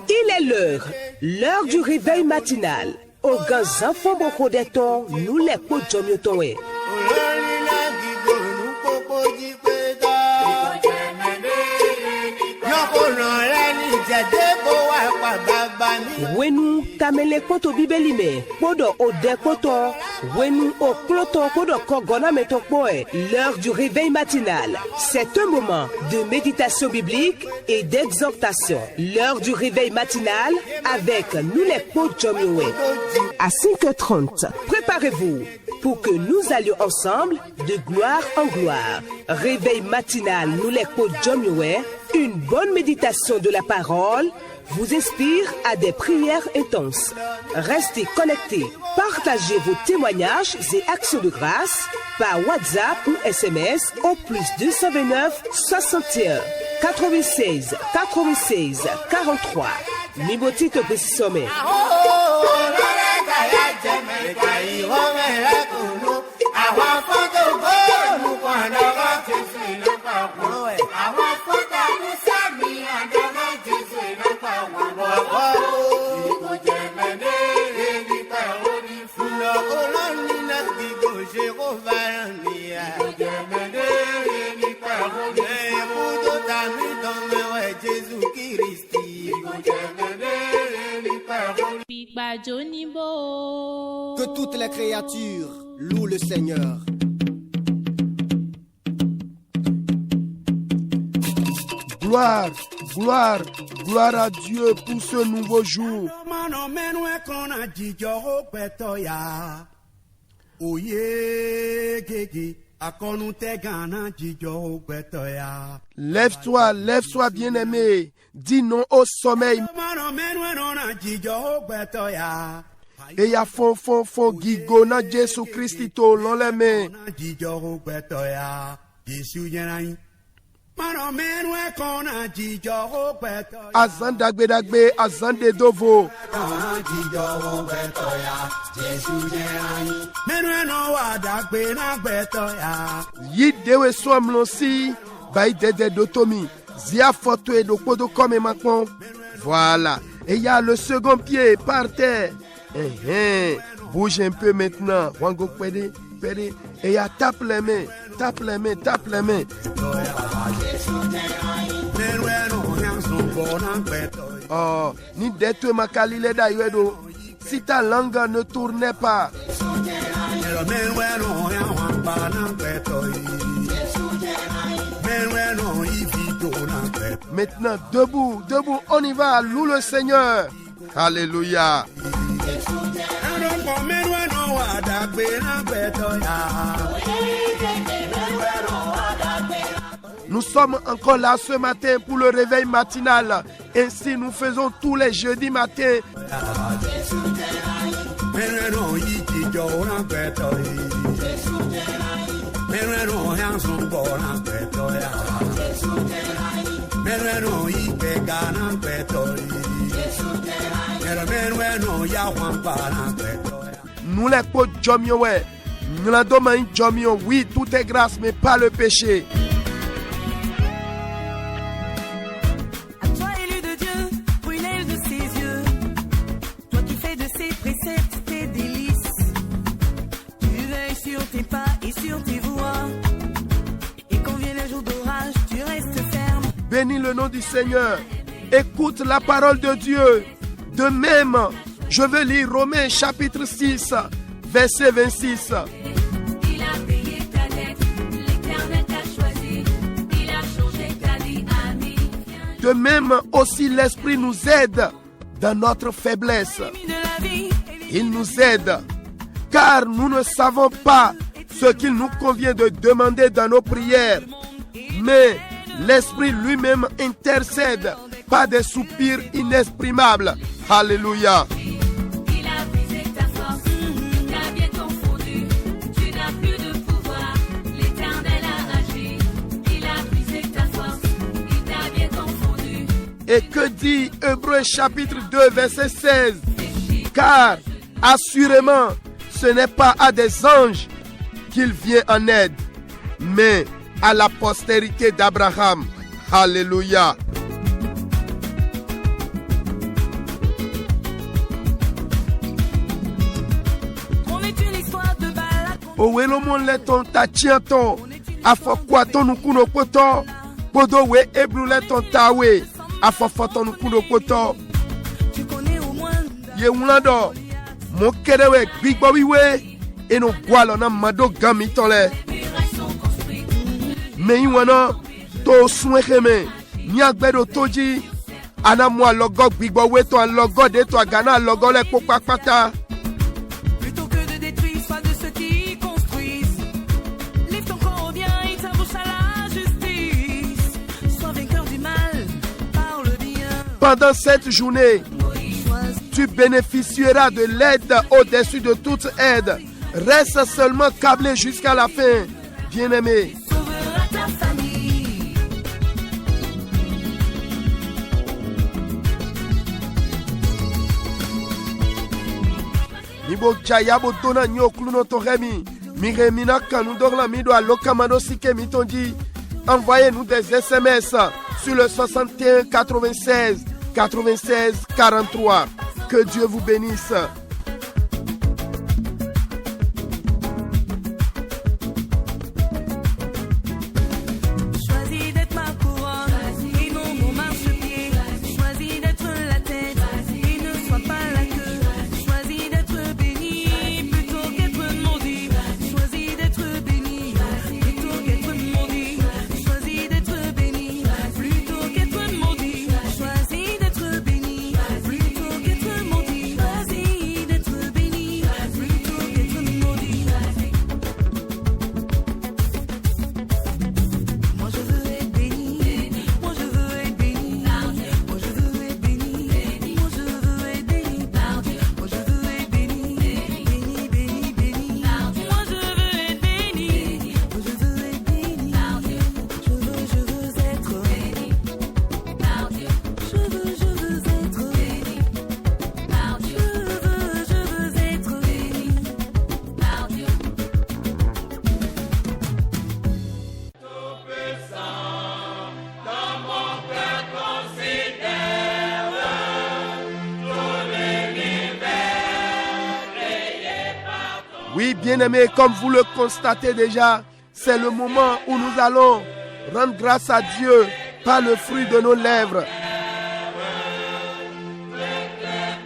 Il est l'heure du réveil matinal. Au gars enfants beaucoup de temps, nous les podjomiotoé. Wenu tamele koto bibelime, podo ode koto, wenu o kloto podo kogona metokboe. L'heure du réveil matinal, c'est un moment de méditation biblique et d'exhortation. L'heure du réveil matinal avec nous les podjomioé. À 5h30, préparez-vous pour que nous allions ensemble de gloire en gloire. Réveil matinal, nous les podjomioé. Une bonne méditation de la parole vous inspire à des prières intenses. Restez connectés. Partagez vos témoignages et actions de grâce par WhatsApp ou SMS au plus 229 61 96 96 43. Mimotito Pesisome. Que toutes les créatures louent le Seigneur. Gloire, gloire, gloire à Dieu pour ce nouveau jour. Lève-toi, lève-toi, bien-aimé. Dis non au sommeil. Et ya fon gigo na Jésus Christito l'on les mains. Azan dagbe, azan de dovo. Yi dewe swam lonsi, bay dede dotomi. Zia photo et do podo comme macon. Voilà. Et il y a le second pied par terre. Bouge un peu maintenant. Wango pede. Et il y a tape les mains. Oh, ni dete makalile da yuedo. Si ta langue ne tournait pas. Maintenant, debout, on y va, loue le Seigneur. Alléluia. Nous sommes encore là ce matin pour le réveil matinal. Ainsi, nous faisons tous les jeudis matins. Nous les potes jomio ouais. Nous la domaine jomio. Oui, tout est grâce, mais pas le péché. À toi élu de Dieu, brûlé de ses yeux. Toi qui fais de ses préceptes tes délices. Tu veilles sur tes pas et sur tes voies. Et quand vient le jour d'orage, tu restes ferme. Bénis le nom du Seigneur. Écoute la parole de Dieu. De même, je veux lire Romains chapitre 6, verset 26. Il a payé ta dette, l'Éternel t'a choisi, il a changé ta vie, ami. De même aussi l'Esprit nous aide dans notre faiblesse. Il nous aide, car nous ne savons pas ce qu'il nous convient de demander dans nos prières. Mais l'Esprit lui-même intercède par des soupirs inexprimables. Alléluia. Il a brisé ta force, il t'a bien confondu, tu n'as plus de pouvoir, l'Éternel a agi. Il a brisé ta force, il t'a bien confondu. Et que dit Hébreux chapitre 2 verset 16? Car assurément ce n'est pas à des anges qu'il vient en aide, mais à la postérité d'Abraham. Alléluia. On est une histoire de balade. Owelo mon leton ta chianton. Afokwa ton nukuno poto. Podo we ebru leton tawe. Afofoton nukuno poto. Tu connais au moins Ye wulando. Mon kerewe gbigbo wiwe. Et nous gualo na mado gami tole. Mais wana to souheme. Ni agbedo toji. Ana moi logo gbigbo we to logo de to gana logo le popapata. plutôt que de détruire, sois de ceux qui construisent. Lève ton corps bien et ta bouche à la justice. Sois vainqueur du mal, parle bien. Pendant cette journée, Choisis tu bénéficieras de l'aide au-dessus de toute aide. Reste seulement câblé jusqu'à la fin. Bien-aimé, sauveras ta famille. Nibo Jayabo Dona Nyokluno Toremi, Miremina Kanudorla Mido à Lokamano Sike Mitondi. Envoyez-nous des SMS sur le 61 96 96 43. Que Dieu vous bénisse. Choisis d'être ma couronne et non mon marchepied. Choisis d'être la tête et ne sois pas la queue. Choisis d'être béni plutôt qu'être maudit. Choisis d'être béni plutôt qu'être maudit. Choisis d'être béni plutôt qu'être maudit. Choisis d'être béni plutôt qu'être maudit. Choisis d'être béni plutôt qu'être maudit. Moi je veux être béni, moi je veux être béni, moi je veux être béni, moi je veux être béni, moi je veux être béni, béni, béni, béni, moi je veux être béni, moi je veux être béni, je veux être béni, je veux être béni, je veux être béni, Oui, bien-aimés, comme vous le constatez déjà, c'est le moment où nous allons rendre grâce à Dieu par le fruit de nos lèvres.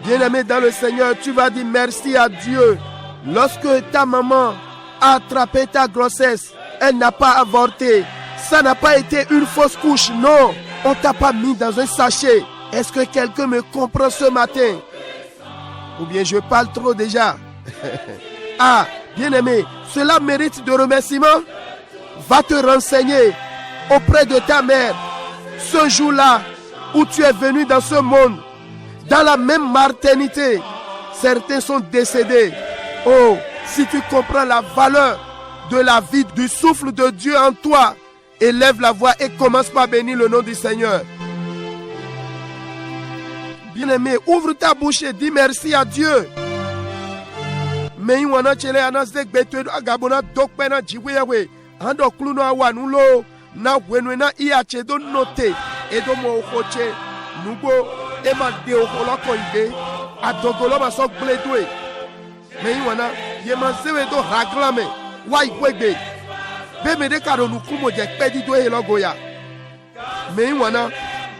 Bien-aimé dans le Seigneur, tu vas dire merci à Dieu. Lorsque ta maman a attrapé ta grossesse, elle n'a pas avorté. Ça n'a pas été une fausse couche, non. On t'a pas mis dans un sachet. Est-ce que quelqu'un me comprend ce matin? Ou bien je parle trop déjà? Ah, bien-aimé, cela mérite de remerciement. Va te renseigner auprès de ta mère. Ce jour-là où tu es venu dans ce monde, dans la même maternité, certains sont décédés. Oh, si tu comprends la valeur de la vie, du souffle de Dieu en toi, élève la voix et commence par bénir le nom du Seigneur. Bien-aimé, ouvre ta bouche et dis merci à Dieu. Mais il y a des gens qui ont dit que ando kluno awanulo na wenwena iache do note edo mo okoche nugo ema de okoloko ide adogolo ma so gledwe me iwana ye ma sewe do raglame wa igwegbe be me de karo nukumo je pedi do e logo ya me iwana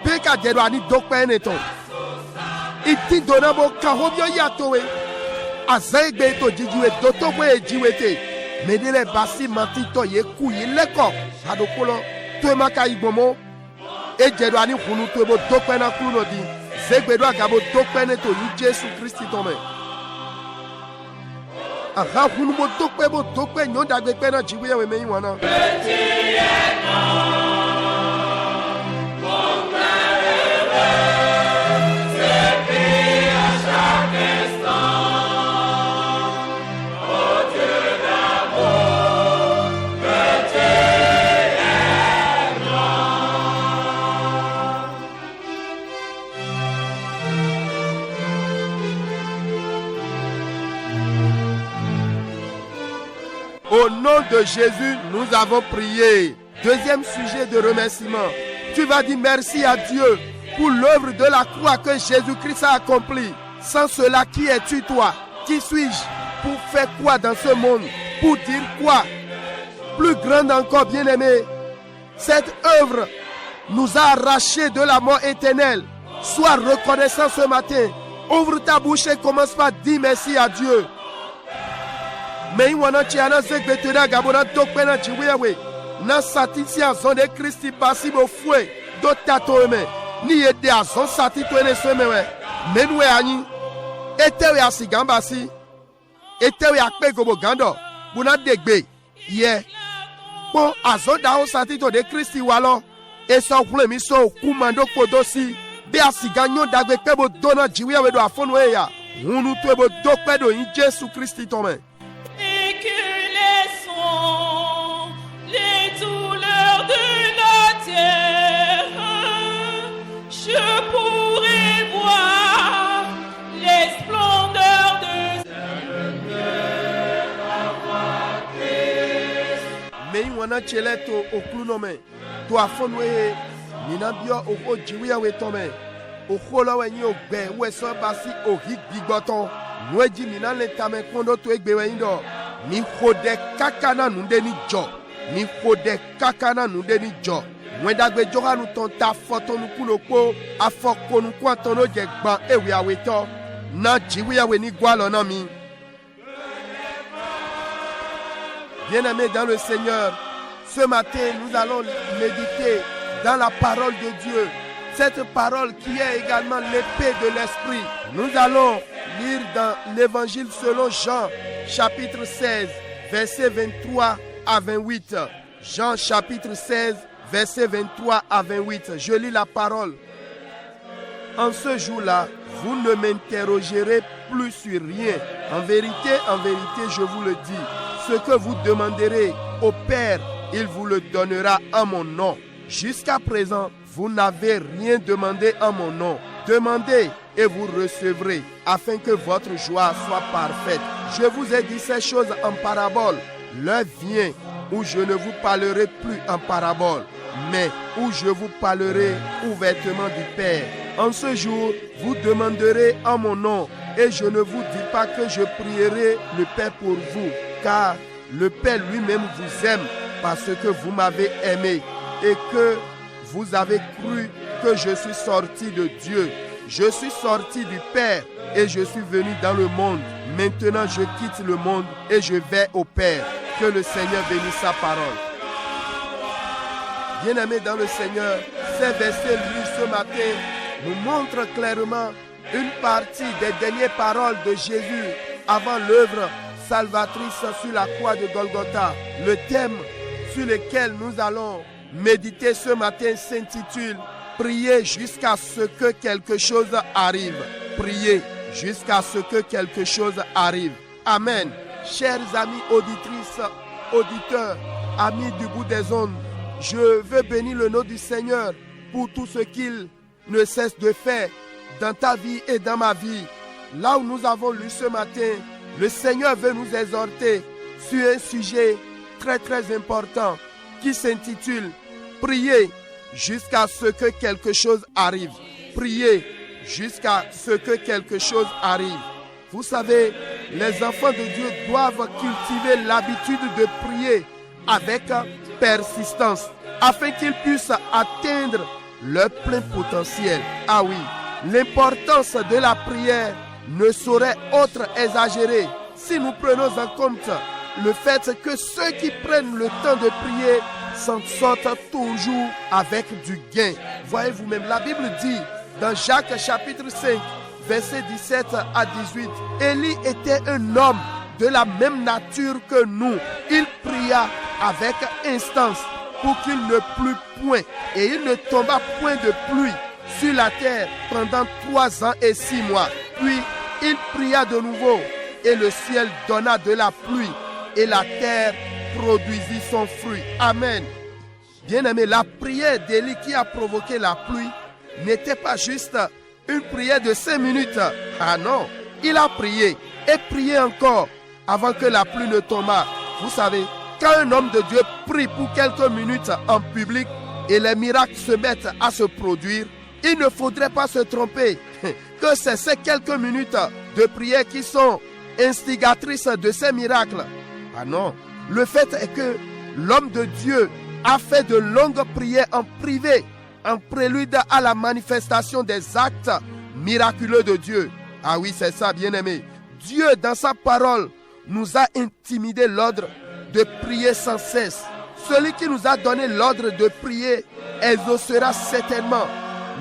be ka jero ani dokpe neton iti donabo ka hobyo ya towe azegbe to jijiwe dotogbe ejiwete medele basi matito ye ku ye leko adokolo to maka igbomo ejedo ani hunu to bo dokpe na kuno di zegbedo agabo dokpe ne to yi Jesu Kristi to me aha hunu bo dokpe nyonda gbe na jiwe we me yiwana Au nom de Jésus, nous avons prié. Deuxième sujet de remerciement. Tu vas dire merci à Dieu pour l'œuvre de la croix que Jésus-Christ a accomplie. Sans cela, qui es-tu toi? Qui suis-je? Pour faire quoi dans ce monde? Pour dire quoi? Plus grande encore, bien-aimé, cette œuvre nous a arrachés de la mort éternelle. Sois reconnaissant ce matin. Ouvre ta bouche et commence par dire merci à Dieu. Mais il y a un na satisi azon de Christi basi bo fue do tato me ni ede azon sati to ene so me we menwe anyi etewe asigamba si etewe akpe gobo gando buna degbe ye po azon da o sati to de Christi walo e so kule mi so kumando podo si be asiganyo dagbe pe bo dona jiwe we do afonu e ya hunu to bo do pe do in Jésus Christi to me. Je pourrais voir les splendeurs de mais wana cheleto okunome to afonwe minabio o jiwiya we tome o kholo we nyi ogbe we so basi o higbigoton nweji minale tame kondo to egbe we ndo mi khode kakana nunde ni jo mi khode kakana nunde ni jo mwedagbe johanu ton ta fotonu kulopo afokonu kwatono je gban ewe aweto na jiwiyawe ni gwalo na mi. Bien-aimés dans le Seigneur, ce matin nous allons méditer dans la parole de Dieu, cette parole qui est également l'épée de l'esprit. Nous allons lire dans l'évangile selon Jean chapitre 16 versets 23 à 28. Jean chapitre 16 versets 23 à 28. Je lis la parole. En ce jour-là, vous ne m'interrogerez plus sur rien. En vérité, je vous le dis, ce que vous demanderez au Père, il vous le donnera en mon nom. Jusqu'à présent, vous n'avez rien demandé en mon nom. Demandez et vous recevrez, afin que votre joie soit parfaite. Je vous ai dit ces choses en parabole. L'heure vient où je ne vous parlerai plus en parabole, mais où je vous parlerai ouvertement du Père. En ce jour, vous demanderez en mon nom, et je ne vous dis pas que je prierai le Père pour vous, car le Père lui-même vous aime, parce que vous m'avez aimé, et que vous avez cru que je suis sorti de Dieu. Je suis sorti du Père, et je suis venu dans le monde. Maintenant, je quitte le monde, et je vais au Père. Que le Seigneur bénisse sa parole. Bien-aimés dans le Seigneur, ces versets lus ce matin nous montrent clairement une partie des dernières paroles de Jésus avant l'œuvre salvatrice sur la croix de Golgotha. Le thème sur lequel nous allons méditer ce matin s'intitule « Priez jusqu'à ce que quelque chose arrive ». Priez jusqu'à ce que quelque chose arrive. Amen. Chers amis auditrices, auditeurs, amis du bout des ondes, je veux bénir le nom du Seigneur pour tout ce qu'il ne cesse de faire dans ta vie et dans ma vie. Là où nous avons lu ce matin, le Seigneur veut nous exhorter sur un sujet très très important qui s'intitule « Priez jusqu'à ce que quelque chose arrive ». Priez jusqu'à ce que quelque chose arrive. Vous savez, les enfants de Dieu doivent cultiver l'habitude de prier avec persistance afin qu'ils puissent atteindre leur plein potentiel. Ah oui, l'importance de la prière ne saurait être exagérée si nous prenons en compte le fait que ceux qui prennent le temps de prier s'en sortent toujours avec du gain. Voyez vous-même, la Bible dit dans Jacques chapitre 5, versets 17 à 18, Élie était un homme de la même nature que nous. Il pria avec instance pour qu'il ne plût point, et il ne tomba point de pluie sur la terre pendant 3 ans et 6 mois. Puis il pria de nouveau, et le ciel donna de la pluie, et la terre produisit son fruit. Amen. Bien-aimé, la prière d'Élie qui a provoqué la pluie n'était pas juste une prière de 5 minutes. Ah non, il a prié et prié encore avant que la pluie ne tombât. Vous savez, Quand un homme de Dieu prie pour quelques minutes en public et les miracles se mettent à se produire, il ne faudrait pas se tromper que c'est ces quelques minutes de prière qui sont instigatrices de ces miracles. Ah non, le fait est que l'homme de Dieu a fait de longues prières en privé, en prélude à la manifestation des actes miraculeux de Dieu. Ah oui, c'est ça, bien-aimé. Dieu, dans sa parole, nous a intimidé l'ordre de prier sans cesse. Celui qui nous a donné l'ordre de prier exaucera certainement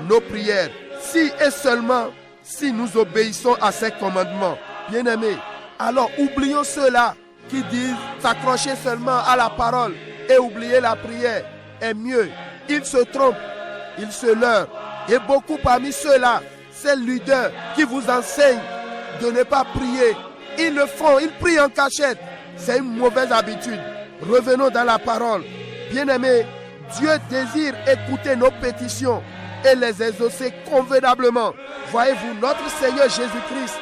nos prières, si et seulement si nous obéissons à ses commandements. Bien-aimés, alors oublions ceux-là qui disent s'accrocher seulement à la parole et oublier la prière est mieux. Ils se trompent, ils se leurrent. Et beaucoup parmi ceux-là, ces leaders qui vous enseignent de ne pas prier, ils le font, ils prient en cachette. C'est une mauvaise habitude. Revenons dans la parole. Bien-aimés, Dieu désire écouter nos pétitions et les exaucer convenablement. Voyez-vous, notre Seigneur Jésus-Christ,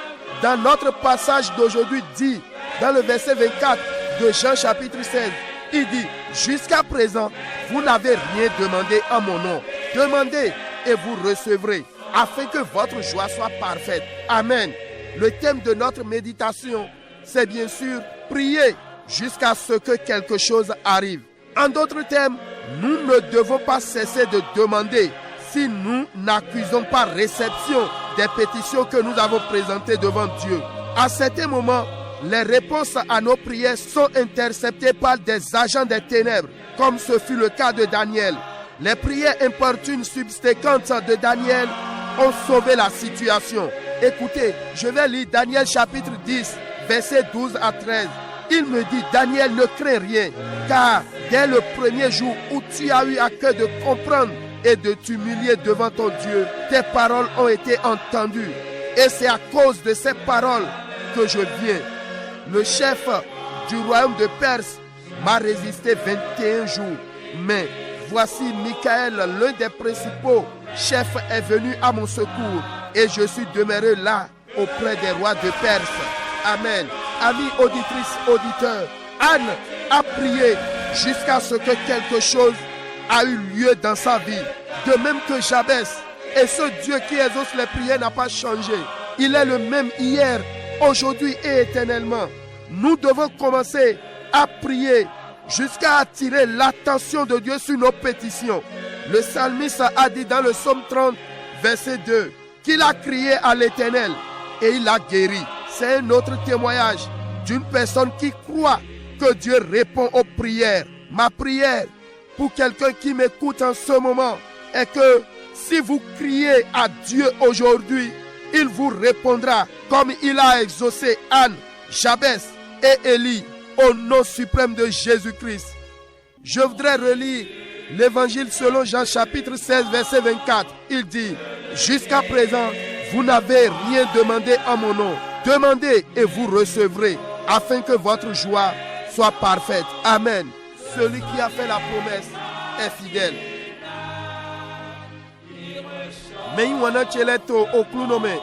dans notre passage d'aujourd'hui, dit, dans le verset 24 de Jean chapitre 16, il dit, jusqu'à présent, vous n'avez rien demandé en mon nom. Demandez et vous recevrez, afin que votre joie soit parfaite. Amen. Le thème de notre méditation, c'est bien sûr prier jusqu'à ce que quelque chose arrive. En d'autres termes, nous ne devons pas cesser de demander si nous n'accusons pas réception des pétitions que nous avons présentées devant Dieu. À certains moments, les réponses à nos prières sont interceptées par des agents des ténèbres, comme ce fut le cas de Daniel. Les prières importunes subséquentes de Daniel ont sauvé la situation. Écoutez, je vais lire Daniel chapitre 10, versets 12 à 13. Il me dit, Daniel, ne crains rien, car dès le premier jour où tu as eu à cœur de comprendre et de t'humilier devant ton Dieu, tes paroles ont été entendues. Et c'est à cause de ces paroles que je viens. Le chef du royaume de Perse m'a résisté 21 jours. Mais voici Michael, l'un des principaux chefs, est venu à mon secours. Et je suis demeuré là auprès des rois de Perse. Amen. Amis auditrices, auditeurs, Anne a prié jusqu'à ce que quelque chose a eu lieu dans sa vie. De même que Jabès. Et ce Dieu qui exauce les prières n'a pas changé. Il est le même hier, aujourd'hui et éternellement. Nous devons commencer à prier jusqu'à attirer l'attention de Dieu sur nos pétitions. Le psalmiste a dit dans le psaume 30, verset 2, qu'il a crié à l'Éternel et il a guéri. C'est un autre témoignage d'une personne qui croit que Dieu répond aux prières. Ma prière pour quelqu'un qui m'écoute en ce moment est que si vous criez à Dieu aujourd'hui, il vous répondra comme il a exaucé Anne, Jabès et Élie au nom suprême de Jésus-Christ. Je voudrais relire l'évangile selon Jean chapitre 16 verset 24. Il dit, jusqu'à présent, vous n'avez rien demandé en mon nom. Demandez et vous recevrez, afin que votre joie soit parfaite. Amen. Celui qui a fait la promesse est fidèle. Mais il y a un cheleto au clounome.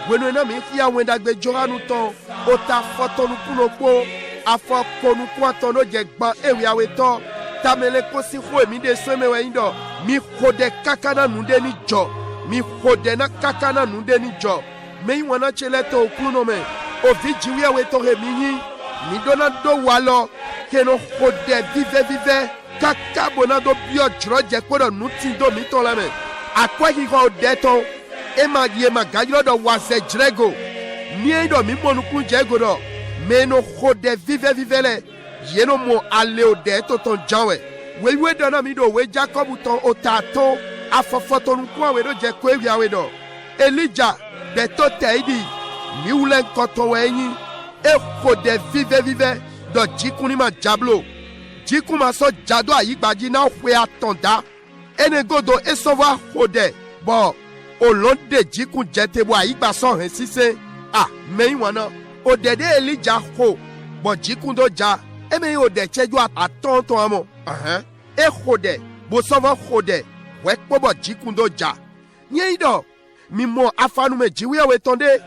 Bueno na mi kia wenda gbe jora nu ton o ta foto nu kuno po afọ konu kwato no je gba ewi aweto tamele ko si ho emi de so mewe indo mi hode kakana nu de ni jo mi hode na kakana nu de ni jo me iwana cheleto o kuno me o vijiwi aweto he mi dona do walo ke no hode vive kaka bona do bio jro je ko do nu ti do mi ton la me akwa ki ko de ton ema gajiro do wase jrego ni do mi monu kun jego do me no hode vive le yeno mo ale o de to ton jawe we do na mi do we Jacob ton otato afofoto nu kun we do je ko ewi awe do Elijah de to teidi mi ulen koto we yin e hode vive do jikuni ma jablo jikuma so jado ayigbaji na hwe atonda enegodo esova hode bo olonde jikun jetebo ayigba so hen sise meyin wana odede Elijah ho bo jikun do ja emeyin ode cheju atonton amo e hode bo sova hode we pobo jikun do ja nyido mi mo afanu me jiwe we tonde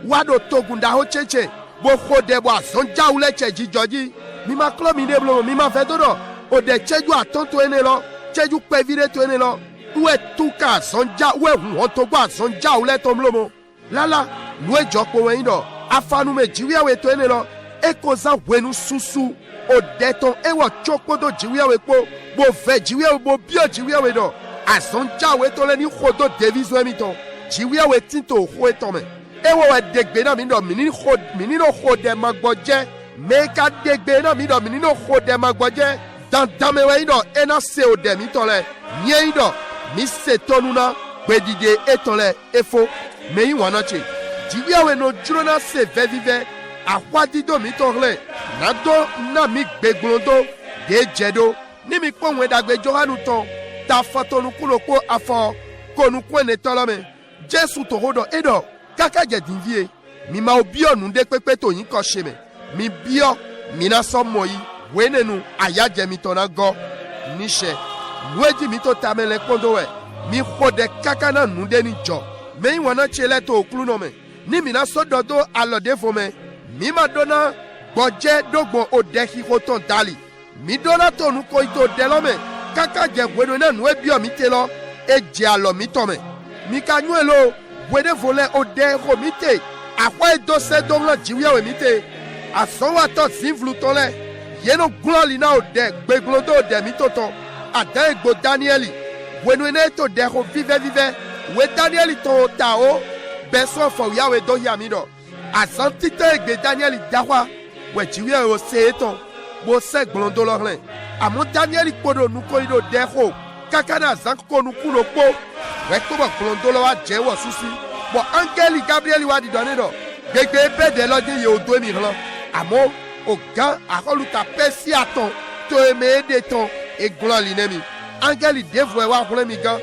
wado togunda ho cheche bo hode bo asonja ule cheji joji mi ma klo mi de blo mi ma ve dodo o de cheju atonto ene lo cheju pe vire to ene lo uwe tuka sonja uwe hu to gba sonja o le to mlomo lala nu ejo po wen do afanu me jiwe we to ene lo e ko za wenu susu o de ton e wo choko do jiwe we po bo ve jiwe bo bio jiwe we do asonja we to le ni khodo devizo mi ton jiwe we tinto ho e ton me e wo we degbe na mi do mi ni no khode magboje me ka degbe na mi do mi ni no khode magboje dan dame we do e na se o de mi ton le nye do mi se tonuna bedide etole efo me yi wana che jiwe we no juro na se ve vive akwadi do mi tonle na do na mi gbeglondo de jedo ni mi po we dagbe johanu ton ta fotonu kulo ko afo konu ko ne tolome Jesu to hodo edo kaka je dinvie mi ma obi onu de pepe to yin ko se me mi bio mi na so moyi wenenu ayaje mi ton na go nishe nueji mi to tamele kondo we mi khode kaka na nu de ni jo me wona chele to oklu no me ni mi na so dodo alode fo me mi ma dona boje dogbo odehi ko ton dali mi dona to nu ko ito de lo me kaka je weno na nu ebi o mi te lo eje alo mi to me mi ka nu elo wede vole ode ko mi te akwa edo se do lo jiwe we mi te asonwa to sinvlu to le yeno gloli na ode gbeglodo ode mi to ton adan egbo Danieli wenu ene to de ko vive we Danieli to tao beso fo yawe do yamido asanti te egbe Danieli dawa we jiwe o se to bo se glondo lo len amo Danieli kodo nu ko ido de ko kakana zanko nu kulo po we ko bo glondo lo wa je wo susi bo angeli Gabriel wa di donedo gbegbe be de lo de ye odo mi ran amo o gan akoluta pesi aton to eme de ton e gloli nemi angeli devwe wa hule mi gan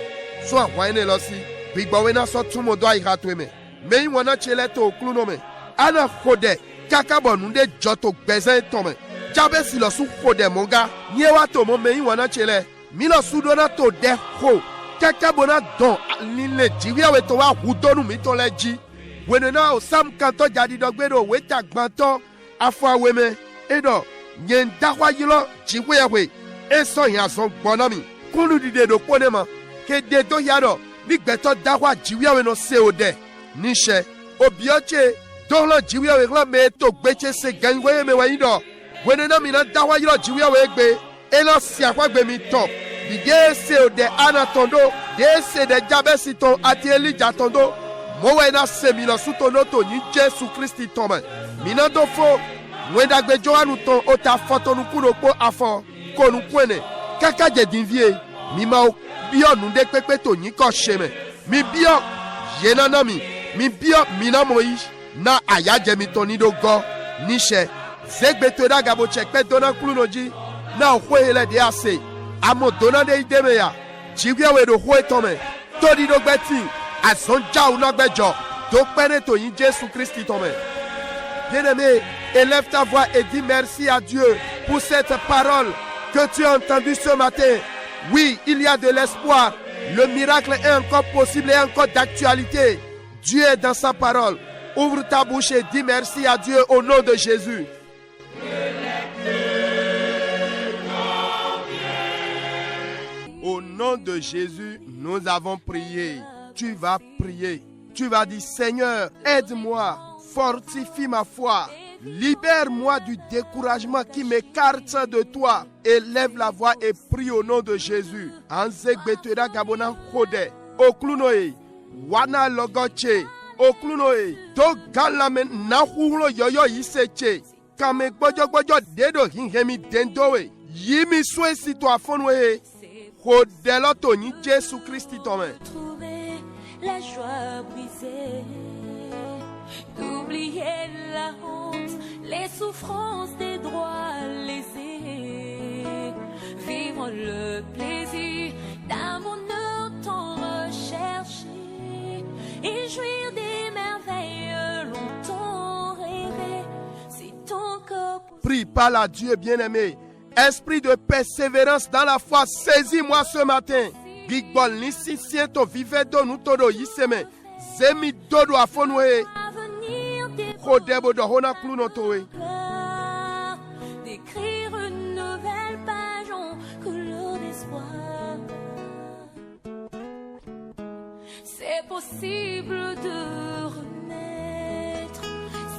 so àwọn ene lo si bigbo we na so tumo do ira to me yi wona chele to oklu no me ana khode kakabo nu de joto gbeze to me jabe si lo su khode monga nye wa to mo yi wona chele mi lo su do na to de ho kakabo na don ni le jiwe we to wa hu donu mi to le ji we na o sam kan to jadi dogbe do we ta gban to afọ awe me edo yen dakwa yilo jiwe we eso yan so gbona mi kunu dide do pone ma ke de do yaro ni gbeto dakwa jiwe we no se ode nishe obioche don lo jiwe we lo me to gbeche se ganwe me wa yido we na mi na dakwa yilo jiwe we gbe e lo si akwa gbe mi to dide se ode anatondo de se de jabesi ton ati elija tondo mo we na se mi lo suto no to ni Jesu Christi ton mi na do fo wenda gbe Johanu ton o ta fotonu kuro po afo konu kwene kaka je dinvie mi ma o bio nu de pepe to yin ko se me mi bio yena na mi bio mi na moyi na ayaje mi ton ni do go nishe zegbe to da gabo chepe dona klunoji na o hele de ase amo dona de ideme ya jiwe we do ho eton me to di do gbeti asonja u na gbejo do pere to yin Jesu Christi ton me. Bien-aimé, élève ta voix et dis merci à Dieu pour cette parole que tu as entendue ce matin. Oui, il y a de l'espoir. Le miracle est encore possible et encore d'actualité. Dieu est dans sa parole. Ouvre ta bouche et dis merci à Dieu au nom de Jésus. Au nom de Jésus, nous avons prié. Tu vas prier. Tu vas dire, Seigneur, aide-moi. Fortifie ma foi, libère-moi du découragement qui m'écarte de toi. Élève la voix et prie au nom de Jésus. Anzegbetera gabona khode, oklunoe, wana logoche, oklunoe, to galamen na hulo yoyo iseche, kame gbojo dedo hinhemi dendoe, yimi swe si to afonwe, khodelo to ni Jésus Christ tome. Trouver la joie brisée. D'oublier la honte, les souffrances des droits lésés. Vivre le plaisir d'un bonheur tant recherché. Et jouir des merveilles longtemps rêvées. Si ton corps... Prie, parle à Dieu bien-aimé. Esprit de persévérance dans la foi, saisis-moi ce matin. Gigbol nisi siento vive do nutodo yiseme. Zemi dodo afonwe. Avenir des Kodebo do hona klunotowe. d'écrire possible de renaître.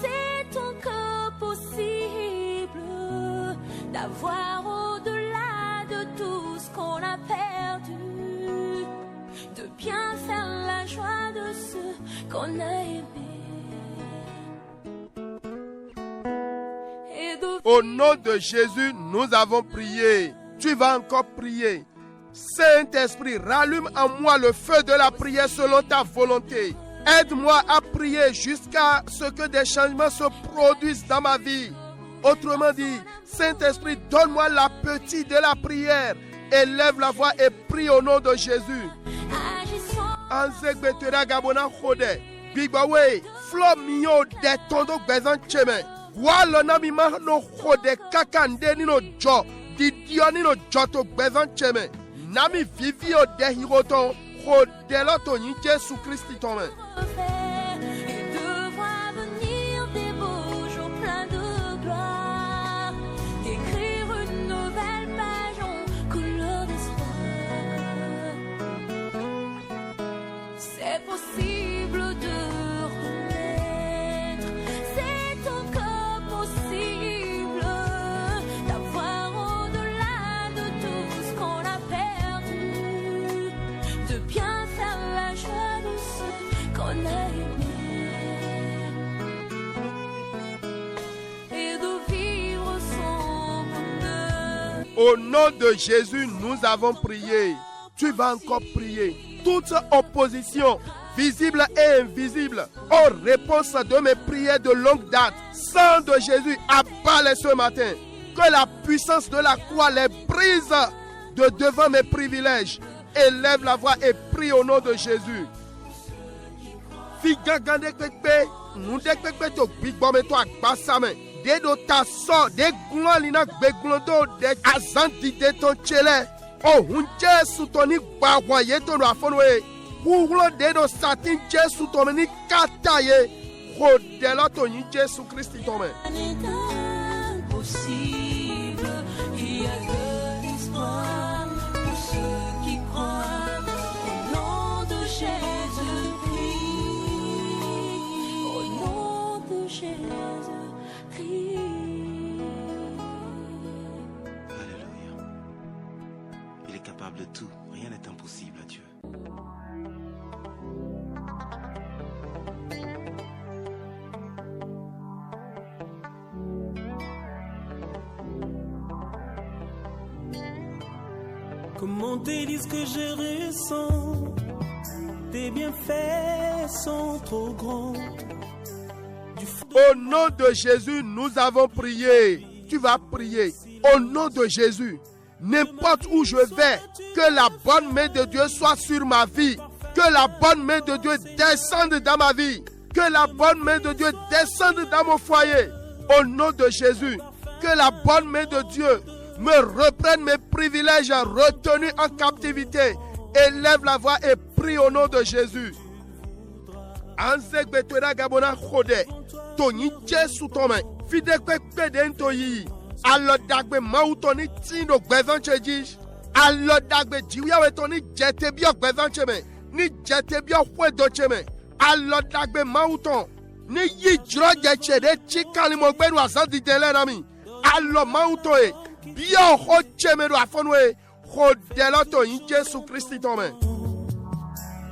C'est encore possible d'avoir au-delà de tout ce qu'on a perdu, de bien faire la joie de ceux qu'on a aimés. Au nom de Jésus, nous avons prié. Tu vas encore prier. Saint-Esprit, rallume en moi le feu de la prière selon ta volonté. Aide-moi à prier jusqu'à ce que des changements se produisent dans ma vie. Autrement dit, Saint-Esprit, donne-moi l'appétit de la prière. Élève la voix et prie au nom de Jésus. Anzegbetera gabona khode. Bigbawe, flo miyo de tondo gbezan cheme. Walo na mi ma no khode kakande ni no jo. Di dio ni no joto gbezan cheme. Nami vivio de hiroton khode loto ni Jésus Christ tome. Et de voir venir des beaux jours pleins de gloire, d'écrire une nouvelle page en couleur d'espoir. C'est possible de renaître, c'est encore possible d'avoir au-delà de tout ce qu'on a perdu, de bien faire la joie de ceux qu'on a aimés et de vivre son bonheur. Au nom de Jésus, nous avons prié. Tu vas encore prier. Toute opposition, visible et invisible, aux réponses de mes prières de longue date, sang de Jésus, abat-les ce matin. Que la puissance de la croix les brise de devant mes privilèges. Élève la voix et prie au nom de Jésus. Figagande kpekpe, nunde kpekpe to bigbome to agbasame. De do ta so, de glon lina gbeglondo de azanti de ton chele. Oh, hunje sutoni bagwaye to rafonwe. Hulo de do satin je sutomeni kataye. Rodela to ni Jésus Christ tome. Impossible, il y a de l'espoir pour ceux qui croient au nom de Jésus-Christ, au nom de Jésus-Christ. Alléluia. Il est capable de tout. Rien n'est impossible à Dieu. Comment te dire ce que je ressens? Tes bienfaits sont trop grands. Au nom de Jésus, nous avons prié. Tu vas prier. Au nom de Jésus, n'importe où je vais, que la bonne main de Dieu soit sur ma vie. Que la bonne main de Dieu descende dans ma vie. Que la bonne main de Dieu descende dans mon foyer. Au nom de Jésus, que la bonne main de Dieu me reprenne mes privilèges retenus en captivité. Élève la voix et prie au nom de Jésus. Anzegbetera gabona khode. Toni Jésus tome. Fide kwekpe den toyi. Alodagbe mautoni tindo gbevancheji. Alodagbe jiwiawe toni jetebio gbevancheme. Ni jetebio fwedocheme. Alodagbe mauton. Ni yijro jechede chikali mogbenu azandi delenami. Alo mautoe. Bien hochemero afonwe. Khodeloto in Jésus Christ tome.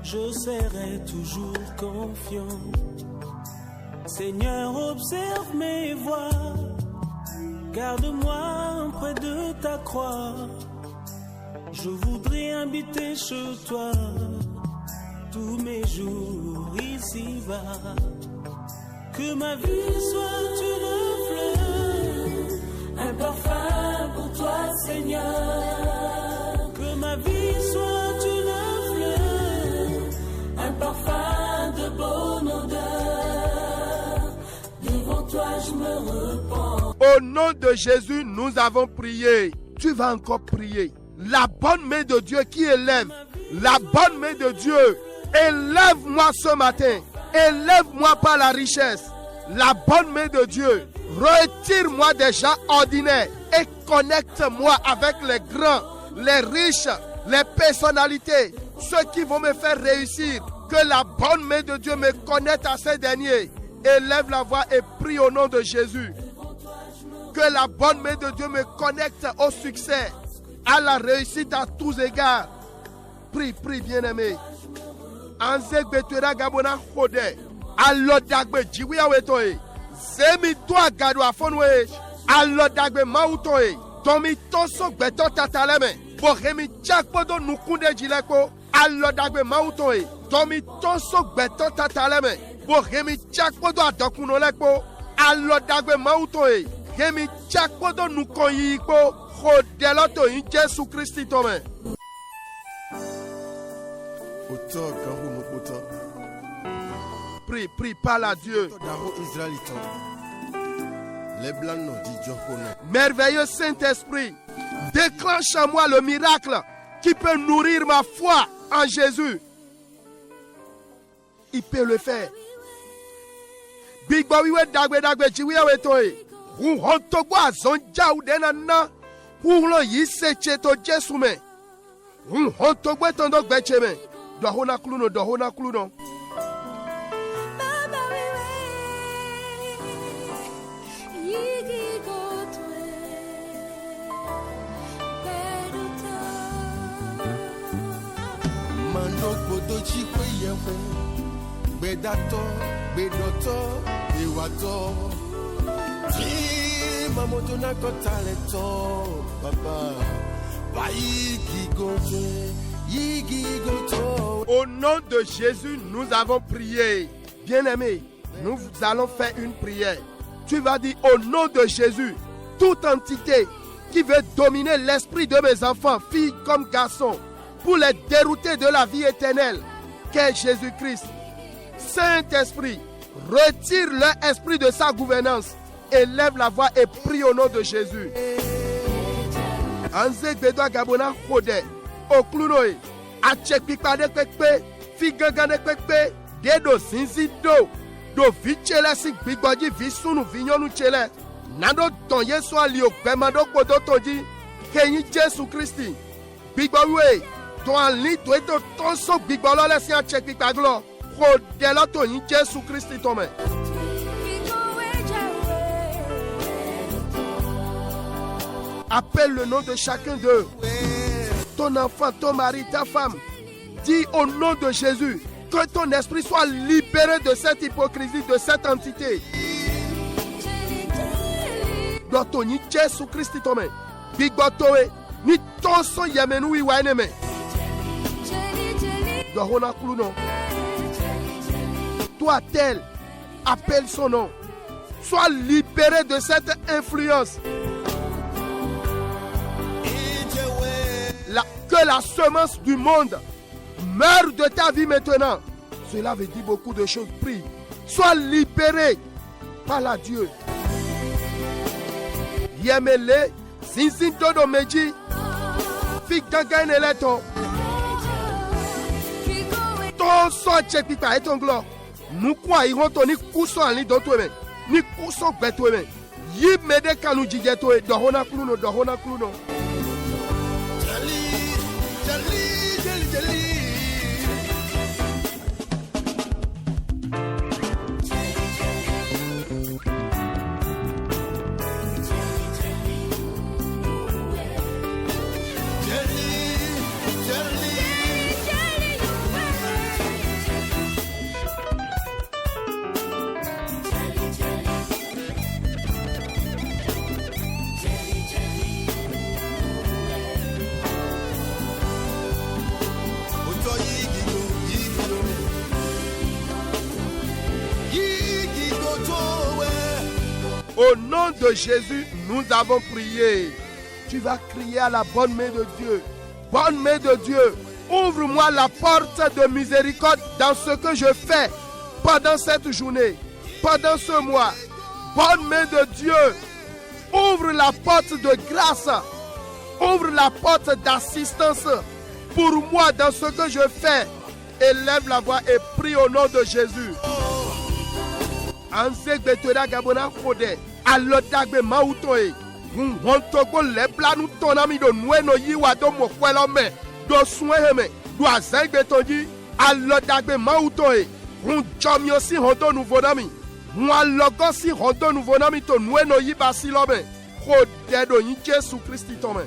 Je serai toujours confiant. Seigneur, observe mes voies. Garde-moi près de ta croix. Je voudrais habiter chez toi tous mes jours ici-bas. Que ma vie soit une fleur, un parfum pour toi, Seigneur. Que ma vie soit une fleur, un parfum de bonne odeur. Devant toi, je me repens. Au nom de Jésus, nous avons prié. Tu vas encore prier. La bonne main de Dieu qui élève. La bonne main de Dieu. Élève-moi ce matin. Élève-moi par la richesse. La bonne main de Dieu. Retire-moi des gens ordinaires et connecte-moi avec les grands, les riches, les personnalités, ceux qui vont me faire réussir. Que la bonne main de Dieu me connecte à ces derniers. Élève la voix et prie au nom de Jésus. Que la bonne main de Dieu me connecte au succès, à la réussite à tous égards. Prie, prie, bien-aimé. Anzek betera gabona khode. Alodagbe jiwiya wetoe. Zemi to agado afonwe. Alodagbe mautoe. Tomi toso beto tataleme. Bohemi chakpodo nukunde jileko. Alodagbe mautoe. Tomi toso beto tataleme. Bohemi chakpodo adokunoleko. Alodagbe mautoe. Hemi chakpodo nukoyiko. Khodeloto in Jésus Christ tome. Prie, prie, parle à Dieu. Merveilleux Saint-Esprit, déclenche en moi le miracle qui peut nourrir ma foi en Jésus. Il peut le faire. Big Bawiwe dagbe dagbe chiwiya wetoe. Hu hontogbo azonja udenana. Hu lo yise cheto Jesume. Hu hontogbo tondo gbecheme. Dohona kluno, dohona kluno. Bedato, bedoto, ewato. Ti mamoto na kotaleto, papa. Au nom de Jésus, nous avons prié. Bien-aimé, nous allons faire une prière. Tu vas dire au nom de Jésus, toute entité qui veut dominer l'esprit de mes enfants, filles comme garçons, pour les dérouter de la vie éternelle, qu'est Jésus-Christ. Saint-Esprit, retire leur esprit de sa gouvernance, élève la voix et prie au nom de Jésus. Anzek bedwa gabona khode oklunoe achekpipa de pekpe figangane pekpe dedo sinzido do vichele si gbigboji visunu vinyonu chele nado ton Yesu ali okpemado kodo toji keyin Jésus Christi gbigbowe ton ali to eto tonso gbigbolo le si achekpipa glo khode lo to yin Jésus Christi tome. Appelle le nom de chacun d'eux. Ton enfant, ton mari, ta femme. Dis au nom de Jésus que ton esprit soit libéré de cette hypocrisie, de cette entité. Doto ni Jésus Christ tome. Bigbotoe ni tonso yemenu iwaneme. Dohona kluno. Toi tel, appelle son nom. Sois libéré de cette influence. Que la semence du monde meure de ta vie maintenant. Cela veut dire beaucoup de choses. Prie. Sois libéré par la Dieu. Yemele, Zinzinto do Meji, Fikanga Neleto. Ton son tchekpita et ton glo. Nous quoi irons ni kuso ali dotweme. Ni kuso betweme. Yib mede kanu jigetoe. Dohona kluno, dohona kluno. Au nom de Jésus, nous avons prié. Tu vas crier à la bonne main de Dieu. Bonne main de Dieu, ouvre-moi la porte de miséricorde dans ce que je fais pendant cette journée, pendant ce mois. Bonne main de Dieu, ouvre la porte de grâce, ouvre la porte d'assistance pour moi dans ce que je fais. Élève la voix et prie au nom de Jésus. Anzek betera gabona khode alodagbe mautoe hontogo leblanu tonami do nueno yiwa do mokwelome do sueheme do azengbe toji alodagbe mautoe runjomio si hondo nouveau nami moi logo si hondo nouveau nami to nueno yiba si lobe khodedo yin Jésus Christ tome.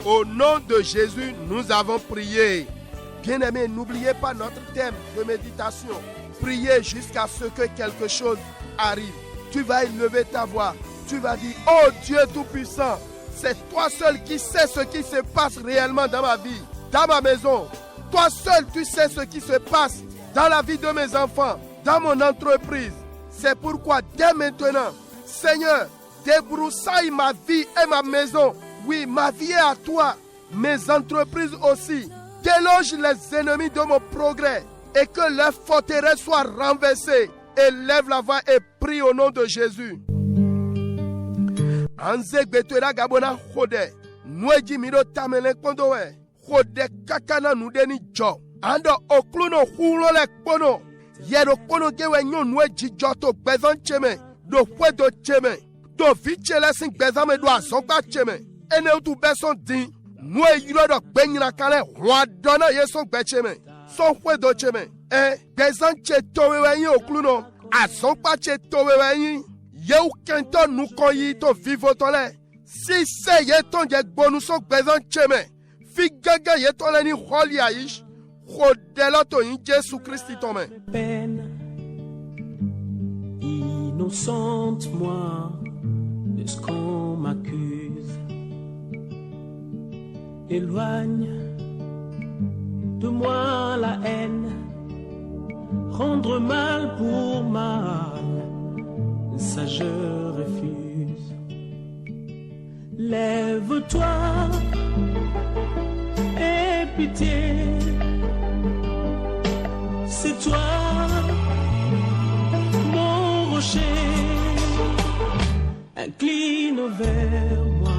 Au nom de Jésus, nous avons prié. Bien-aimés, n'oubliez pas notre thème de méditation. Priez jusqu'à ce que quelque chose arrive. Tu vas élever ta voix. Tu vas dire, oh Dieu Tout-Puissant, c'est toi seul qui sais ce qui se passe réellement dans ma vie, dans ma maison. Toi seul, tu sais ce qui se passe dans la vie de mes enfants, dans mon entreprise. C'est pourquoi, dès maintenant, Seigneur, débroussaille ma vie et ma maison. Oui, ma vie est à toi, mes entreprises aussi. Déloge les ennemis de mon progrès et que leurs forteresses soient renversées. Élève la voix et prie au nom de Jésus. Anze betera gabona khode. Nueji miro tamele kondowe. Khode kakana nudeni jo. Ando okluno hulo le kono. Yero kono gewe nyo nueji joto bezon cheme. Do do cheme. Do vichele sing bezame do asokba cheme. Ene utu beson din. Nous ayons besoin de kale wadona yeso gbecheme so do cheme bezan che towewen okluno ason pa che towewen ye ukento nu koyi to vivo tole si se ye ton je gbonu so bezan cheme fi gaga ye tole ni holi aish khodelo to yin Jésus Christ tome. Peine innocente moi de ce qu'on m'accuse. Éloigne de moi la haine, rendre mal pour mal, ça je refuse. Lève-toi, aie pitié, c'est toi mon rocher, incline vers moi.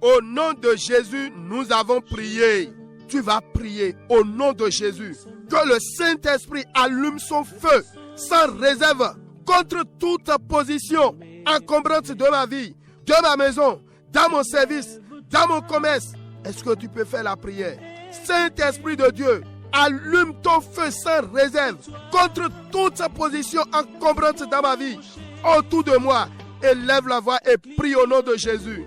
Au nom de Jésus, nous avons prié. Tu vas prier au nom de Jésus. Que le Saint-Esprit allume son feu sans réserve contre toute position encombrante de ma vie, de ma maison, dans mon service, dans mon commerce. Est-ce que tu peux faire la prière? Saint-Esprit de Dieu, allume ton feu sans réserve contre toute position encombrante dans ma vie, autour de moi. Élève la voix et prie au nom de Jésus.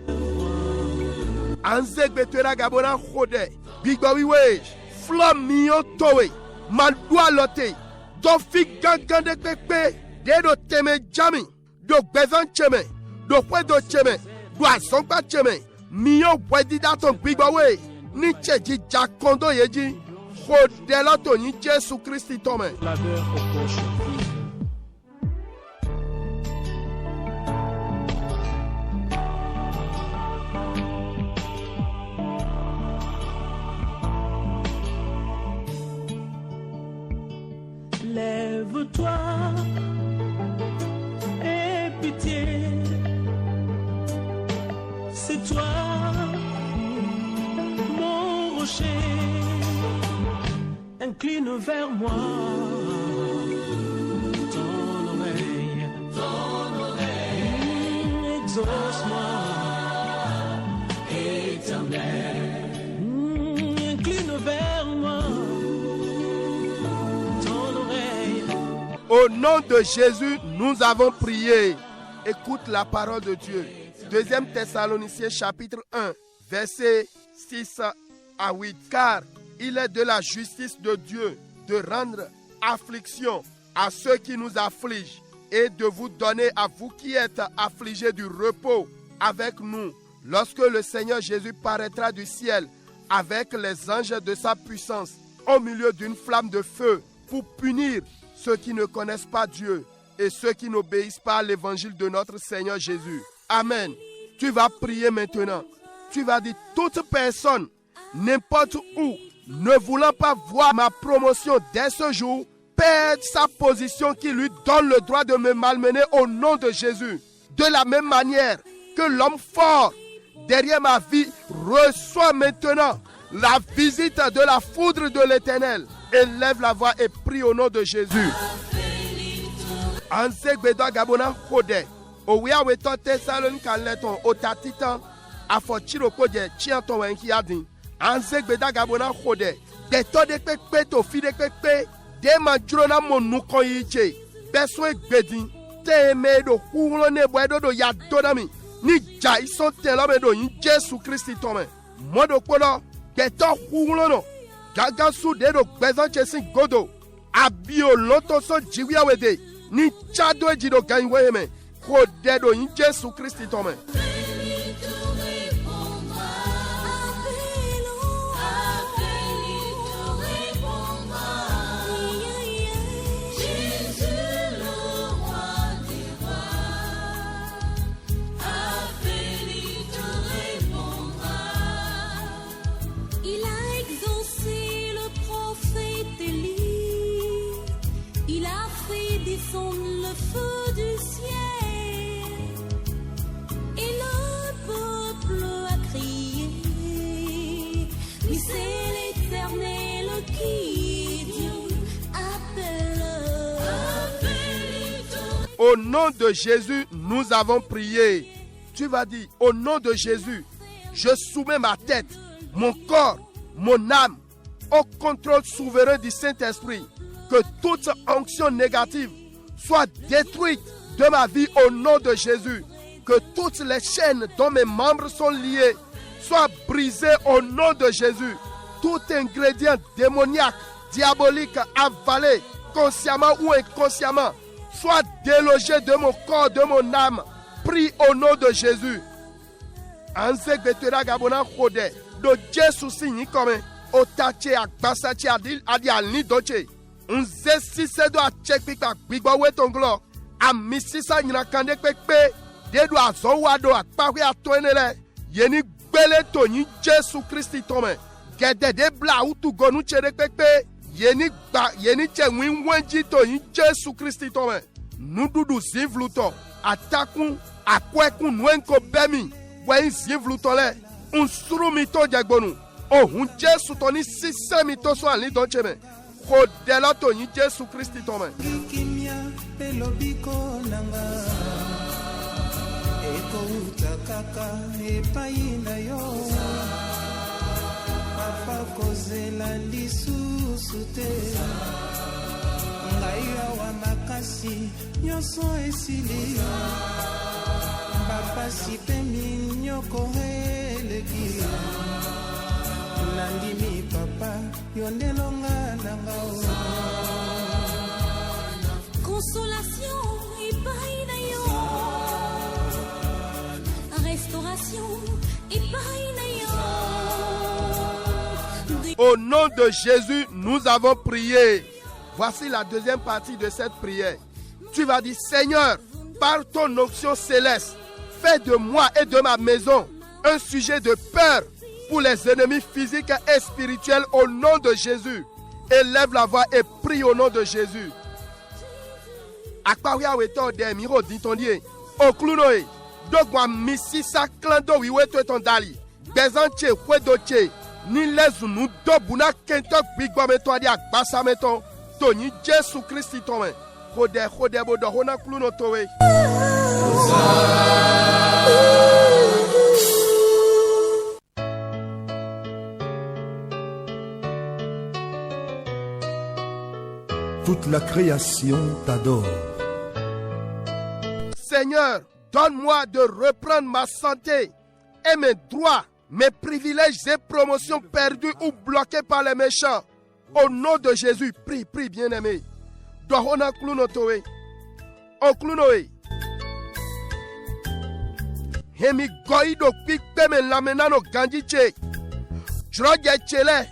Anze betera gabona khode bigbawiwe flam miyo towe madwa lote do fi gangan de pepe de do teme jami do bezan cheme do do cheme do asongba cheme miyo wedida to bigbawe ni cheji jakondo yeji khode loto yin Jésus Christ tome. Lève-toi, aie pitié, c'est toi mon rocher, incline vers moi ton oreille, exauce-moi, éternel, incline vers moi. Au nom de Jésus, nous avons prié. Écoute la parole de Dieu. 2 Thessaloniciens chapitre 1, versets 6 à 8. Car il est de la justice de Dieu de rendre affliction à ceux qui nous affligent et de vous donner à vous qui êtes affligés du repos avec nous lorsque le Seigneur Jésus paraîtra du ciel avec les anges de sa puissance au milieu d'une flamme de feu pour punir ceux qui ne connaissent pas Dieu et ceux qui n'obéissent pas à l'évangile de notre Seigneur Jésus. Amen. Tu vas prier maintenant. Tu vas dire, toute personne, n'importe où, ne voulant pas voir ma promotion dès ce jour, perd sa position qui lui donne le droit de me malmener au nom de Jésus. De la même manière que l'homme fort derrière ma vie reçoit maintenant la visite de la foudre de l'Éternel. Élève la voix et prie au nom de Jésus. Anse gbedo gabona kode. Owe weto tesalon kaleton otatitan afochiro koje chianton wenki adin. Anse gbedo gabona kode. De to de pepe to fi de pepe de manjrona monu kon yije. Beso gbedin te medo kulo ne bwedo do ya donami. Ni jai son telo medo yin Jesu Christi tome. Modo kono de to kulo no. Gaga su de do bezan chesin godo. Abio loto so jiwia wede. Ni chado ejido ganywe me. Ko dedo in Jesu Christi tome. Au nom de Jésus, nous avons prié. Tu vas dire, au nom de Jésus, je soumets ma tête, mon corps, mon âme au contrôle souverain du Saint-Esprit. Que toute onction négative soit détruite de ma vie au nom de Jésus. Que toutes les chaînes dont mes membres sont liés soient brisées au nom de Jésus. Tout ingrédient démoniaque, diabolique, avalé, consciemment ou inconsciemment, soit délogé de mon corps, de mon âme. Prie au nom de Jésus. Anse betera gabona khode do Jesu sinyi kome otache akbasache adi alni doche. Nze sise do achekpi ka gbigbo wetonglo amisisa nyina kande pekpe de do azowa do akpawe atoenele yeni gbele tonyi Jesu Christi tome gede de bla utu gonu chere pekpe yeni che winwenji tonyi Jesu Christi tome nududu zivluto atakun akwekun nwenko bemi wen zivluto le unsuru to jagbonu ohun Jesu toni sise mi to so alni doncheme kodela tonyi Jesu Christi tome. Kimia pelobiko nanga eko utakaka epaina yo papa kozela lisusu te ngaiya wa makasi nyoso esili papa sipemi nyoko eleki nandimi papa yondelonga nanga consolation epaina yo restauration epaina yo. Au nom de Jésus, nous avons prié. Voici la deuxième partie de cette prière. Tu vas dire, Seigneur, par ton onction céleste, fais de moi et de ma maison un sujet de peur pour les ennemis physiques et spirituels au nom de Jésus. Élève la voix et prie au nom de Jésus. Akparia weto de miro ditondie. Oklunoe. Dogwa misisa klando wiweto tondali. Bezanche kwedoche. Ni lezu nu dobuna kento bigba meto adi akbasa meto. Toni Jesu Christi tome. Kode bodo hona kluno towe. Toute la création t'adore. Seigneur, donne-moi de reprendre ma santé et mes droits, mes privilèges et promotions perdus ou bloqués par les méchants. Au nom de Jésus, prie, prie, bien-aimé. Dohona kluno towe. O klunoe. Hemi goido pikpe men lamenano ganjiche. Drogue chele.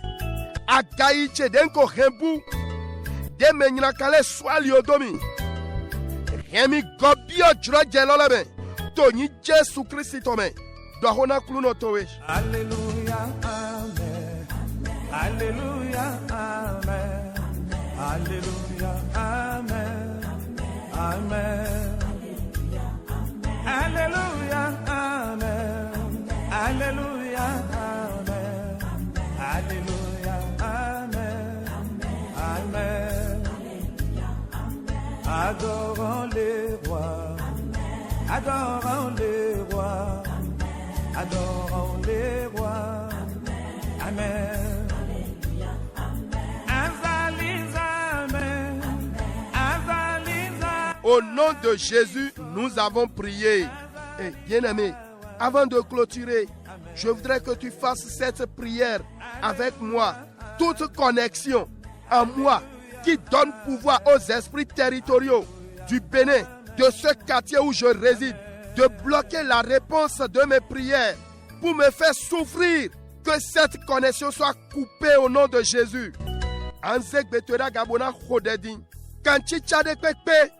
Agayi chedenko rembu. De menyakale swali odomi. Remi gobio drogue lolebe. Tony Jésus Christ tome. Dohona kluno towe. Alléluia, amen. Alléluia, amen. Alléluia, amen. Amen. Alléluia, amen. Alléluia, amen. Alléluia, amen. Amen. Adorons les rois. Adorons les rois. Adorons les rois. Amen. Au nom de Jésus, nous avons prié. Et bien-aimé, avant de clôturer, je voudrais que tu fasses cette prière avec moi. Toute connexion en moi qui donne pouvoir aux esprits territoriaux du Bénin, de ce quartier où je réside, de bloquer la réponse de mes prières pour me faire souffrir. Que cette connexion soit coupée au nom de Jésus. Anzek betera gabona khodedin. Kanchi chade pepe.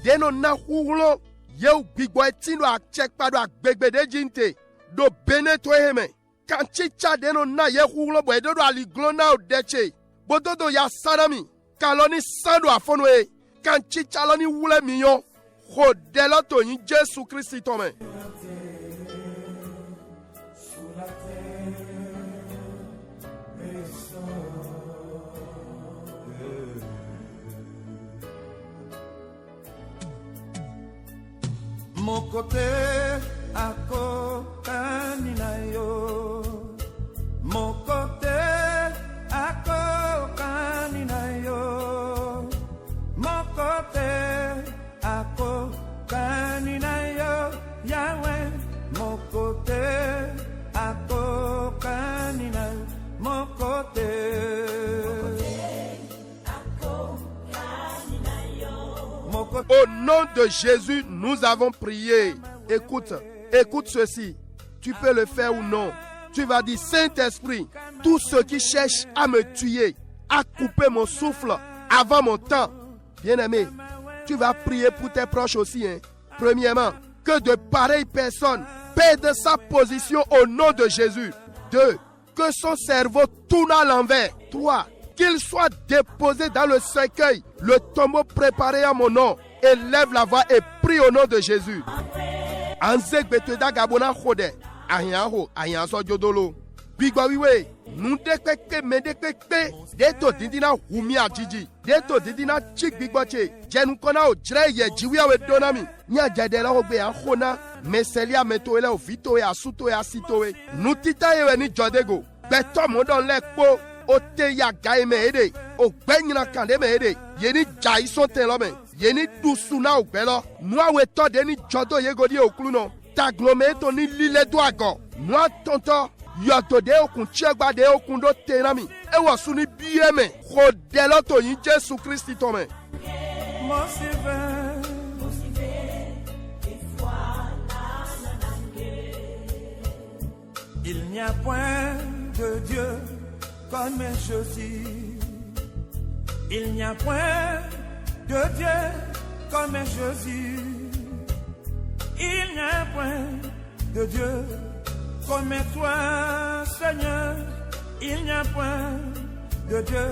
Deno na hulo. Yeu bigwa etino ak check pado ak begbede jinte. Do bene to heme. Kanchi chade no na ye hulo bo edo ali glona o deche. Bododo ya sanami. Kaloni sando afonwe. Kanchi chaloni wule miyon. Khodelo to yin Jésus Christ tome. Mon côté à côté yo. Mon côté à côté yo. Mon côté à côté yo. Yahweh. Mon côté à côté mon côté. Au nom de Jésus, nous avons prié. Écoute ceci. Tu peux le faire ou non. Tu vas dire, Saint-Esprit, tous ceux qui cherchent à me tuer, à couper mon souffle avant mon temps. Bien-aimé, tu vas prier pour tes proches aussi. Premièrement, que de pareilles personnes perdent sa position au nom de Jésus. 2. Que son cerveau tourne à l'envers. 3. Qu'il soit déposé dans le cercueil, le tombeau préparé à mon nom. Élève la voix et prie au nom de Jésus. Anzek beteda gabona khode. Ayanho, ayanso jodolo. Bigwawiwe, nundekeke medekeke. Deto dindina humi ajiji. Deto dindina chik bigwache. Jenukona o jreye jiwia we donami. Nya jadela ogbe ankhona. Meselia metoele o vitoe asutoe asitoe. Nutita yewe ni jodego. Beto modon lekpo. Ote ya gaye mehede. O gbenyina kande mehede. Yeni jaison telome. Yeni dusuna o gbelo. Noa we to deni jodo yegodi okluno. Taglometo ni lile doago. Noa tonto. Yotode okun chegba de okun do tenami. Ewa suni bieme. Kodelo to yin Jésus Christ tome. Il n'y a point de Dieu comme Jésus. Il n'y a point de Dieu comme Jésus. Il n'y a point de Dieu comme toi, Seigneur. Il n'y a point de Dieu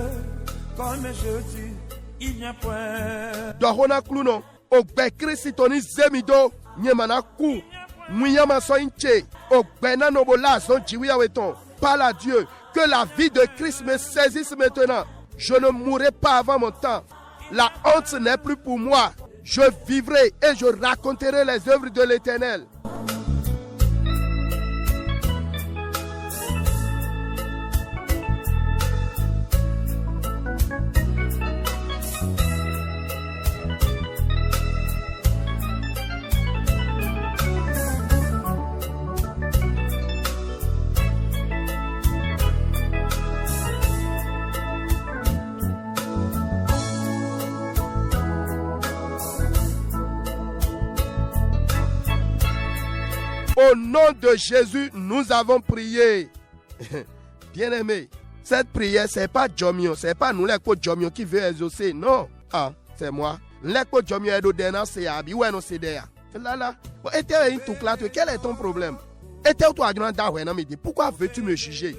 comme Jésus. Il n'y a point. Dohona kluno. Ogbe Christoni zemido. Nyemana ku. Muyama so inche. Ogbe nanobola son jiwia weton. Parle à Dieu. Que la vie de Christ me saisisse maintenant. Je ne mourrai pas avant mon temps. La honte n'est plus pour moi. Je vivrai et je raconterai les œuvres de l'Éternel. Au nom de Jésus, nous avons prié. Bien-aimé, cette prière, c'est pas Jomio, c'est pas nous les Jomio qui veut exaucer. Non, c'est moi. Les Jomio est d'Odena, c'est Abi, ouais, non, c'est Dea. Là. Et quel est ton problème? Et toi, pourquoi veux-tu me juger?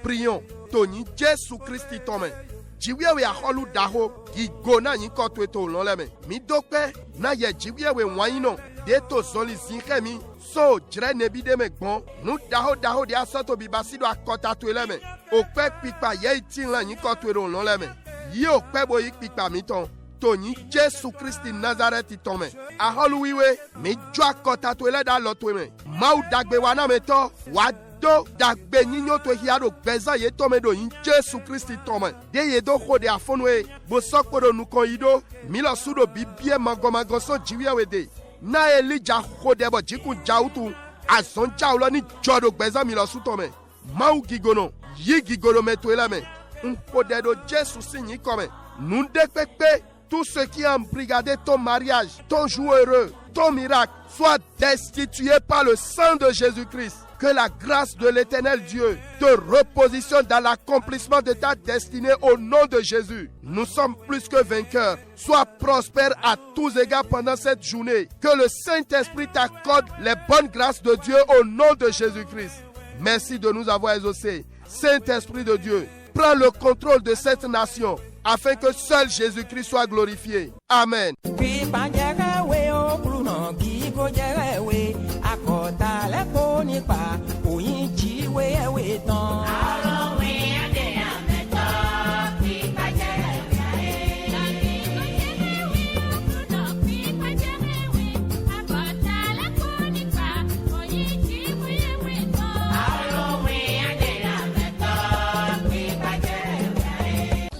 Prions, Tony, Jésus Christ, Tome. Jiwewe aholu daho igona yinko to eto lonleme mi dope na ye jiwewe wanyino de to zoli zinkemi so jre nebi de megbon nu daho de asoto bibasido akota to eleme ope pipa ye itin la yinko to ero lonleme yi ope bo pipa mi ton Tony Jésus Christ Nazareth tome aholu wiwe mi jo akota to ele da lo to me mau dagbe wana meto wa do dagbe nyinyo to hiado beza ye tome do in Jésus Christ tome de ye do khode afonwe bo sokoro nukon yido milo sudo bibie magomago so jiwe de na Elijah khode bo jikun jautu azon jaulo ni jodo beza milo su tome mau gigono yi gigono meto elame khode do Jésus sinyi come nous dépepe tout ce qui a embrigadé ton mariage, ton jour heureux, ton miracle, soit destitué par le sang de Jésus-Christ. Que la grâce de l'Éternel Dieu te repositionne dans l'accomplissement de ta destinée au nom de Jésus. Nous sommes plus que vainqueurs. Sois prospère à tous égards pendant cette journée. Que le Saint-Esprit t'accorde les bonnes grâces de Dieu au nom de Jésus-Christ. Merci de nous avoir exaucés. Saint-Esprit de Dieu, prends le contrôle de cette nation afin que seul Jésus-Christ soit glorifié. Amen.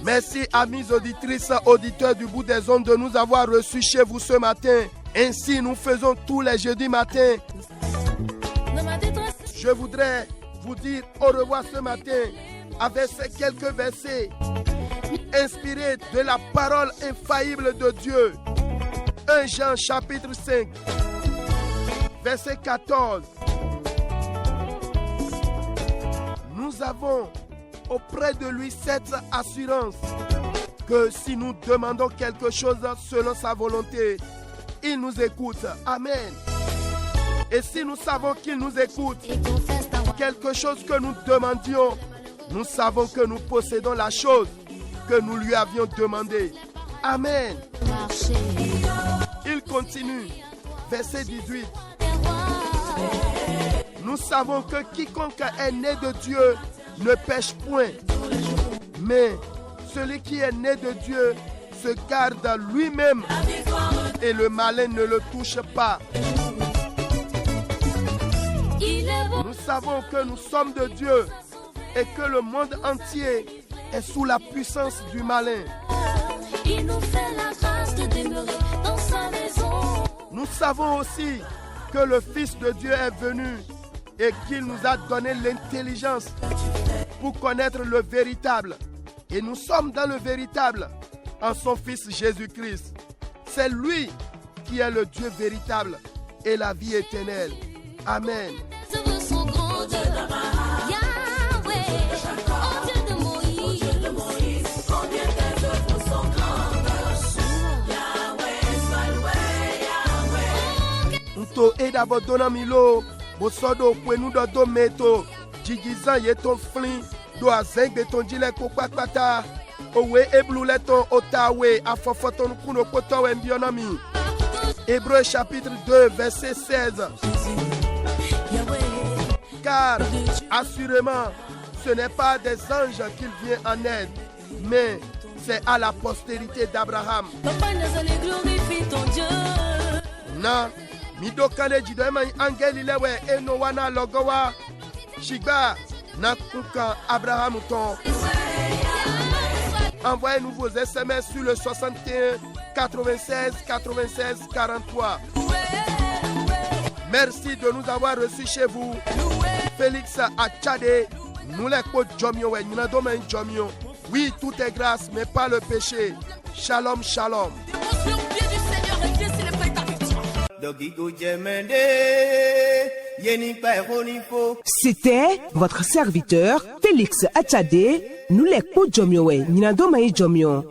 Merci, amis auditrices, auditeurs du bout des ondes, de nous avoir reçus chez vous ce matin. Ainsi, nous faisons tous les jeudis matins. Je voudrais vous dire au revoir ce matin avec ces quelques versets inspirés de la parole infaillible de Dieu. 1 Jean chapitre 5, verset 14. Nous avons auprès de lui cette assurance que si nous demandons quelque chose selon sa volonté, il nous écoute. Amen. Et si nous savons qu'il nous écoute, quelque chose que nous demandions, nous savons que nous possédons la chose que nous lui avions demandée. Amen. Il continue, verset 18. Nous savons que quiconque est né de Dieu ne pêche point, mais celui qui est né de Dieu se garde lui-même et le malin ne le touche pas. Nous savons que nous sommes de Dieu et que le monde entier est sous la puissance du malin. Il nous fait la grâce de demeurer dans sa maison. Nous savons aussi que le Fils de Dieu est venu et qu'il nous a donné l'intelligence pour connaître le véritable. Et nous sommes dans le véritable en son Fils Jésus-Christ. C'est lui qui est le Dieu véritable et la vie éternelle. Amen. Nto edabo dona milo bosodo kwenu do meto jigizan yeton flin do azeng beton jile ko patata owe eblule ton otawe afofoton kuno poto embionami. Hébreux chapitre 2 verset 16. Car assurément ce n'est pas des anges qu'il vient en aide, mais c'est à la postérité d'Abraham. Papa, nous glorifie ton Dieu. Na midokane jidema angeli lewe eno wana logowa shigba na kuka Abraham ton. Envoyez-nous vos SMS sur le 61 96 96 43. Merci de nous avoir reçus chez vous. Félix Achade, nous les côtes Jomio et nous avons Jomio. Oui, tout est grâce, mais pas le péché. Shalom, shalom. The C'était votre serviteur Félix Achade. Nous les Jomiowe, Ninado Maï Jomio.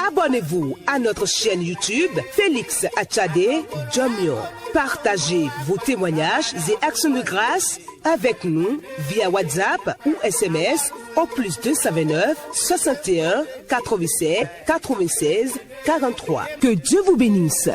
Abonnez-vous à notre chaîne YouTube Félix Achade Jomio. Partagez vos témoignages et actions de grâce avec nous via WhatsApp ou SMS au +229 61 87 96 43. Que Dieu vous bénisse.